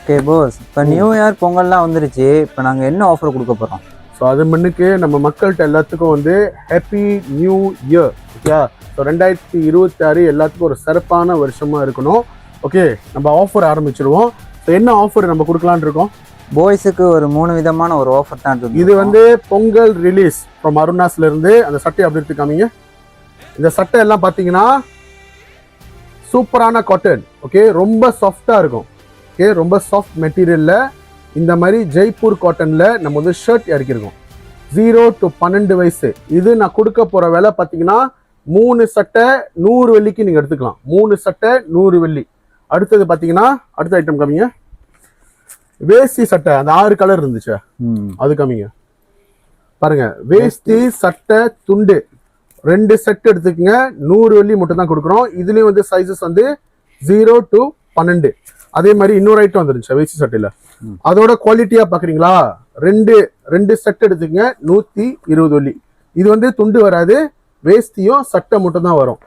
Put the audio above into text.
Okay Bose, இப்போ new year பொங்கல்லாம் வந்துருச்சு. இப்போ நாங்கள் என்ன ஆஃபர் கொடுக்க போகிறோம்? ஸோ அது முன்னுக்கு நம்ம மக்கள்கிட்ட எல்லாத்துக்கும் வந்து happy new year. Okay, so 2026 எல்லாத்துக்கும் ஒரு சிறப்பான வருஷமாக இருக்கணும். ஓகே, நம்ம ஆஃபர் ஆரம்பிச்சிருவோம். ஸோ என்ன ஆஃபர் நம்ம கொடுக்கலான்னு இருக்கோம்? பாய்ஸுக்கு ஒரு 3 விதமான ஒரு ஆஃபர் தான் இருக்கு. இது வந்து பொங்கல் ரிலீஸ் ஃப்ரம் அருணாஸ்ல இருந்து. அந்த சட்டை அப்படி எடுத்து காமிங்க. இந்த சட்டை எல்லாம் பார்த்தீங்கன்னா சூப்பரான காட்டன். ஓகே, ரொம்ப சாஃப்டாக இருக்கும். ஓகே, ரொம்ப சாஃப்ட் மெட்டீரியலில் இந்த மாதிரி ஜெய்ப்பூர் காட்டனில் நம்ம வந்து ஷர்ட் இறக்கிருக்கோம். 0 to 12 வயசு. இது நான் கொடுக்க போகிற விலை பார்த்தீங்கன்னா 3 சட்டை 100 வெள்ளிக்கு நீங்கள் எடுத்துக்கலாம். 3 சட்டை 100 வெள்ளி. அடுத்தது பார்த்தீங்கன்னா அடுத்த ஐட்டம் காமிங்க. வேஷ்டி சட்டை அந்த 6 கலர் இருந்துச்சு, அது காமிங்க. பாருங்க, வேஷ்டி சட்டை துண்டு 2 செட் எடுத்துக்கங்க. 100 வெள்ளி மட்டும் தான் கொடுக்குறோம். இதுலேயும் வந்து சைஸஸ் வந்து 0 to 12. அதே மாதிரி இன்னொரு ஐட்டம் வந்துருச்சு வேஷ்டி சட்டையில. அதோட குவாலிட்டியா பாக்குறீங்களா? ரெண்டு செட் எடுத்துக்கங்க. 120 வெள்ளி. இது வந்து துண்டு வராது, வேஷ்டியும் சட்டை மட்டும் தான் வரும்.